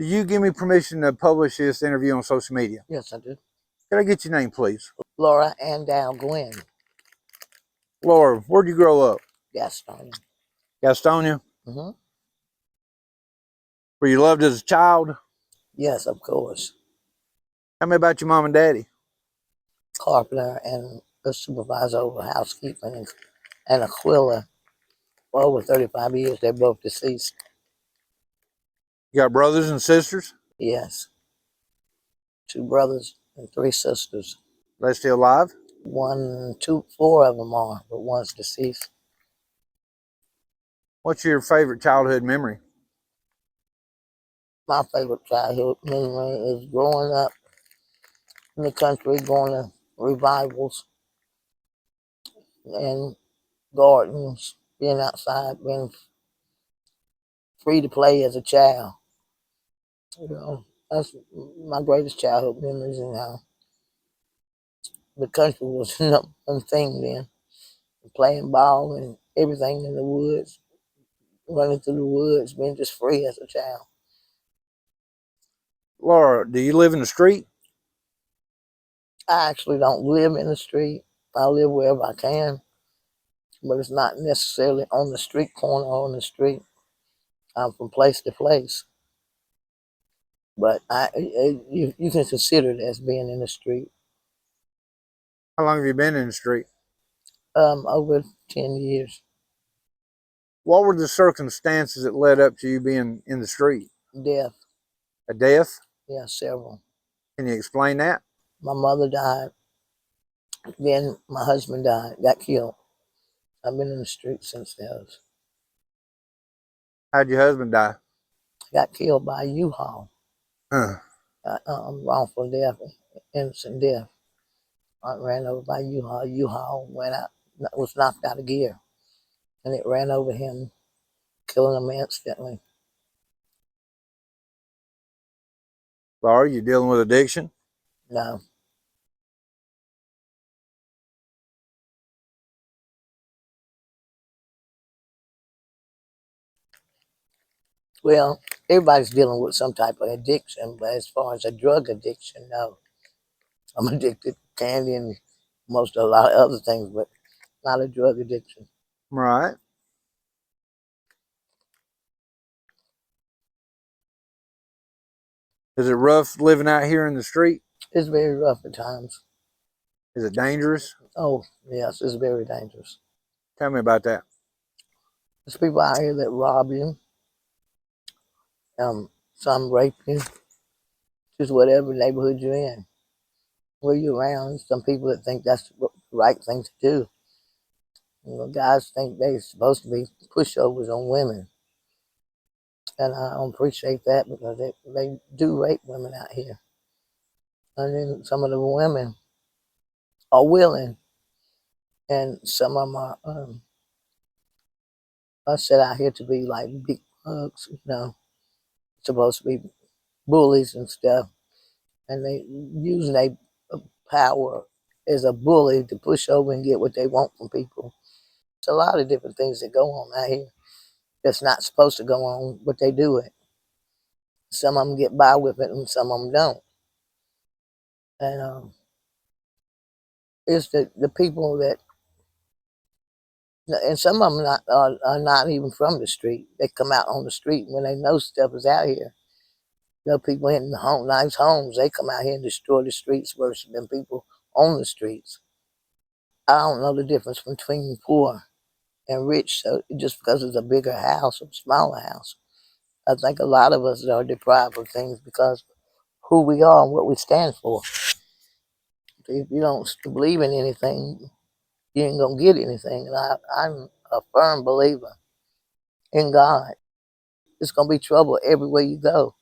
Do you give me permission to publish this interview on social media? Yes, I do. Can I get your name, please? Laura and Dal Gwen. Laura, where'd you grow up? Gastonia. Gastonia? Mm-hmm. Were you loved as a child? Yes, of course. Tell me about your mom and daddy. Carpenter and a supervisor over housekeeping and a quiller for over 35 years. They're both deceased. You got brothers and sisters? Yes. 2 brothers and 3 sisters. They still alive? 4 of them are, but one's deceased. What's your favorite childhood memory? My favorite childhood memory is growing up in the country, going to revivals and gardens, being outside, being free to play as a child. You know, that's my greatest childhood memories. And how the country was one thing then, playing ball and everything in the woods, running through the woods, being just free as a child. Laura, do you live in the street? I actually don't live in the street. I live wherever I can, but it's not necessarily on the street corner or on the street. I'm from place to place. But you can consider it as being in the street. How long have you been in the street? Over 10 years. What were the circumstances that led up to you being in the street? Death. A death? Yeah, several. Can you explain that? My mother died. Then my husband died, got killed. I've been in the street since then. How'd your husband die? Got killed by a U-Haul. Wrongful death, innocent death. I ran over by U-Haul. U-Haul went out, was knocked out of gear, and it ran over him, killing him instantly. Laura, you dealing with addiction? No. Well, everybody's dealing with some type of addiction, but as far as a drug addiction, no. I'm addicted to candy and a lot of other things, but not a drug addiction. Right. Is it rough living out here in the street? It's very rough at times. Is it dangerous? Oh, yes, it's very dangerous. Tell me about that. There's people out here that rob you, some rape you, just whatever neighborhood you're in. Where you're around, some people that think that's the right thing to do. You know, guys think they're supposed to be pushovers on women. And I don't appreciate that because they do rape women out here. And then some of the women are willing, and some of them are set out here to be like big thugs, you know, supposed to be bullies and stuff. And they using their power as a bully to push over and get what they want from people. It's a lot of different things that go on out here that's not supposed to go on, but they do it. Some of them get by with it and some of them don't. And it's the people that, and some of them are not even from the street. They come out on the street when they know stuff is out here. You know, people in nice homes, they come out here and destroy the streets versus than people on the streets. I don't know the difference between poor and rich, so just because it's a bigger house or smaller house. I think a lot of us are deprived of things because who we are and what we stand for. If you don't believe in anything, you ain't gonna get anything. And I'm a firm believer in God. It's gonna be trouble everywhere you go.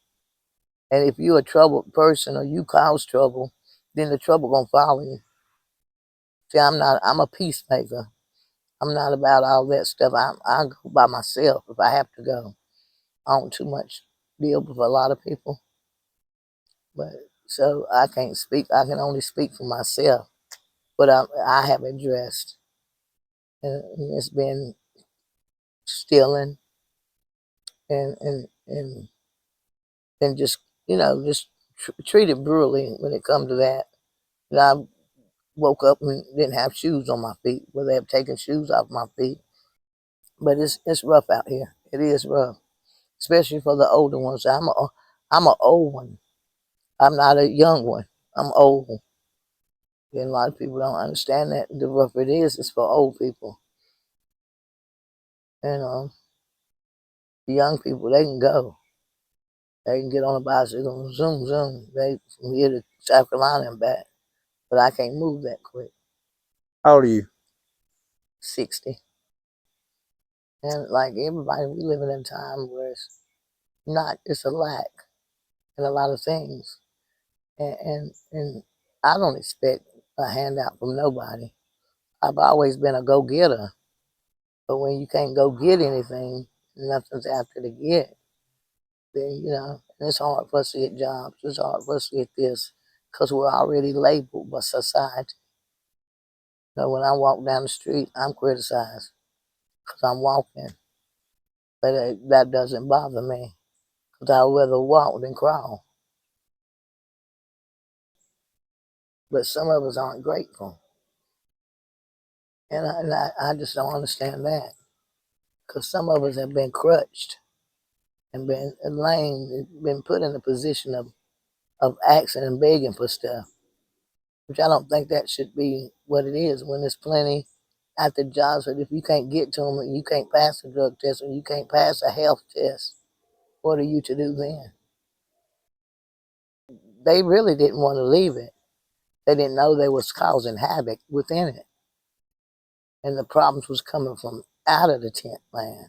And if you're a troubled person or you cause trouble, then the trouble gonna follow you. See, I'm a peacemaker. I'm not about all that stuff. I go by myself if I have to go. I don't too much deal with a lot of people. But so I can't speak. I can only speak for myself. But I have addressed. And it's been stealing and and just, just treated brutally when it come to that. And I woke up and didn't have shoes on my feet, where they have taken shoes off my feet. But it's rough out here. It is rough, especially for the older ones. I'm an old one. I'm not a young one. I'm old. And a lot of people don't understand that the rougher it is for old people. And the young people, they can go. They can get on a bicycle and zoom, zoom. They from here to South Carolina and back. But I can't move that quick. How old are you? 60. And like everybody, we live in a time where it's a lack in a lot of things. And I don't expect a handout from nobody. I've always been a go-getter. But when you can't go get anything, nothing's after to get, then, and it's hard for us to get jobs. It's hard for us to get this because we're already labeled by society. When I walk down the street, I'm criticized because I'm walking. But that doesn't bother me because I'd rather walk than crawl. But some of us aren't grateful. And I just don't understand that because some of us have been crutched and been put in a position of asking and begging for stuff, which I don't think that should be what it is when there's plenty at the jobs. But if you can't get to them and you can't pass a drug test or you can't pass a health test, what are you to do then? They really didn't want to leave it. They didn't know they was causing havoc within it. And the problems was coming from out of the tent land.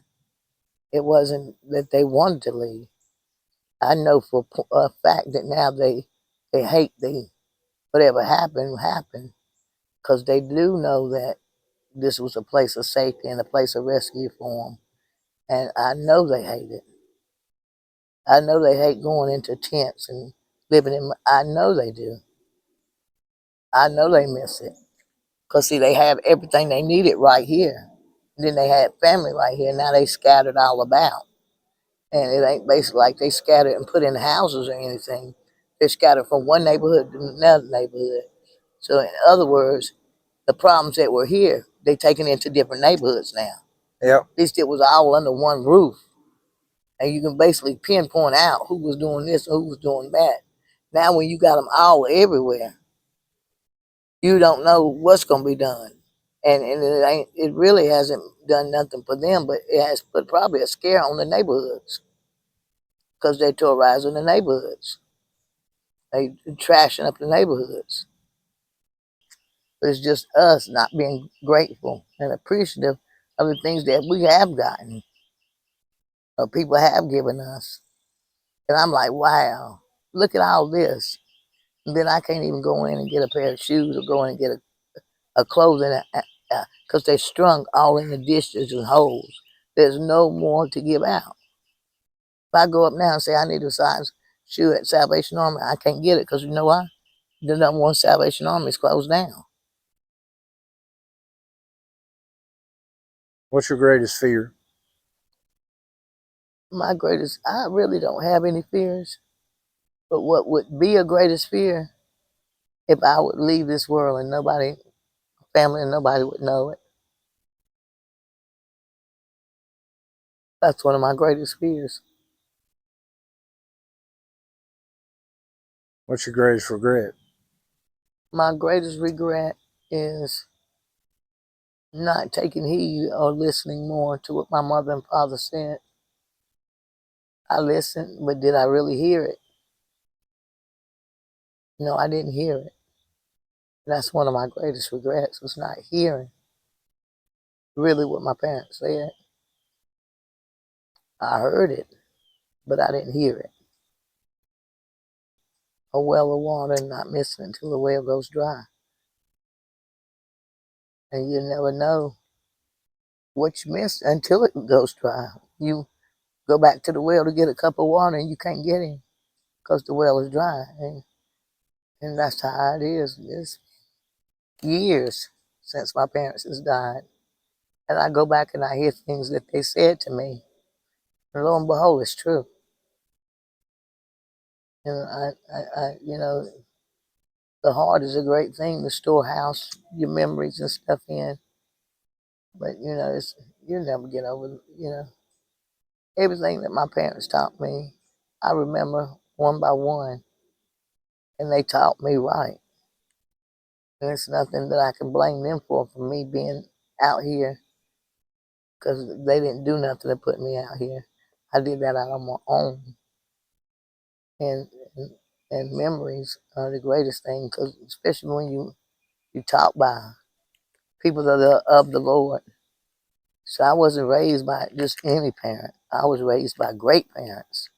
It wasn't that they wanted to leave. I know for a fact that now they hate whatever happened, because they do know that this was a place of safety and a place of rescue for them. And I know they hate it. I know they hate going into tents and living in. I know they do. I know they miss it. Because, see, they have everything they needed right here. And then they had family right here. Now they scattered all about. And it ain't basically like they scattered and put in houses or anything. They're scattered from one neighborhood to another neighborhood. So, in other words, the problems that were here, they taken into different neighborhoods now. Yep. At least it was all under one roof. And you can basically pinpoint out who was doing this and who was doing that. Now, when you got them all everywhere, you don't know what's going to be done. And it really hasn't done nothing for them, but it has put probably a scare on the neighborhoods because they're terrorizing the neighborhoods. They trashing up the neighborhoods. But it's just us not being grateful and appreciative of the things that we have gotten or people have given us. And I'm like, wow, look at all this. And then I can't even go in and get a pair of shoes or go in and get a clothing because they're strung all in the dishes and holes. There's no more to give out. If I go up now and say I need a size shoe at Salvation Army, I can't get it because you know why? The number one Salvation Army is closed down. What's your greatest fear? I really don't have any fears, but what would be a greatest fear if I would leave this world and nobody, family and nobody would know it. That's one of my greatest fears. What's your greatest regret? My greatest regret is not taking heed or listening more to what my mother and father said. I listened, but did I really hear it? No, I didn't hear it. That's one of my greatest regrets, was not hearing really what my parents said. I heard it, but I didn't hear it. A well of water and not missing until the well goes dry. And you never know what you missed until it goes dry. You go back to the well to get a cup of water and you can't get it because the well is dry. And that's how it is. It's years since my parents has died. And I go back and I hear things that they said to me. And lo and behold, it's true. And you know, the heart is a great thing to storehouse your memories and stuff in. But you know, you'll never get over. You know, everything that my parents taught me, I remember one by one, and they taught me right. And it's nothing that I can blame them for me being out here, because they didn't do nothing to put me out here. I did that out on my own. And and memories are the greatest thing, because especially when you talk by people that are of the Lord. So I wasn't raised by just any parent. I was raised by great parents,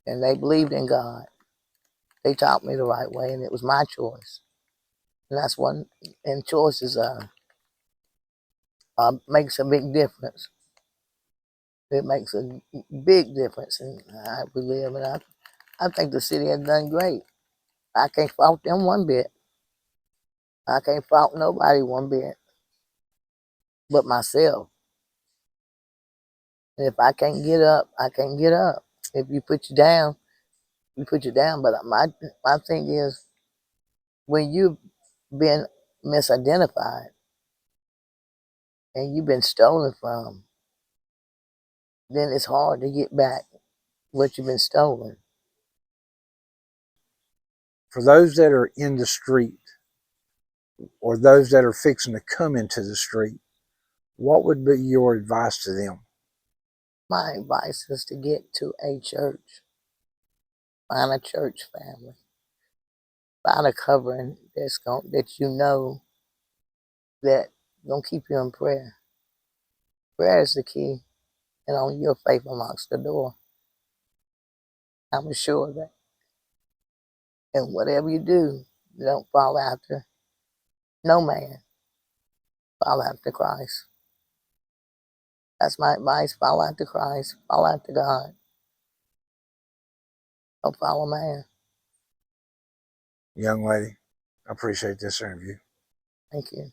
and they believed in God. They taught me the right way, and it was my choice. And that's one. And choices makes a big difference. It makes a big difference in how we live, and I think the city has done great. I can't fault them one bit. I can't fault nobody one bit but myself. And if I can't get up, I can't get up. If you put you down, you put you down. But my thing is, when you've been misidentified and you've been stolen from, then it's hard to get back what you've been stolen. For those that are in the street or those that are fixing to come into the street, what would be your advice to them? My advice is to get to a church. Find a church family. Find a covering that you know that gonna keep you in prayer. Prayer is the key, and only your faith unlocks the door. I'm sure of that. And whatever you do, don't follow after no man. Follow after Christ. That's my advice. Follow after Christ. Follow after God. Don't follow man. Young lady, I appreciate this interview. Thank you.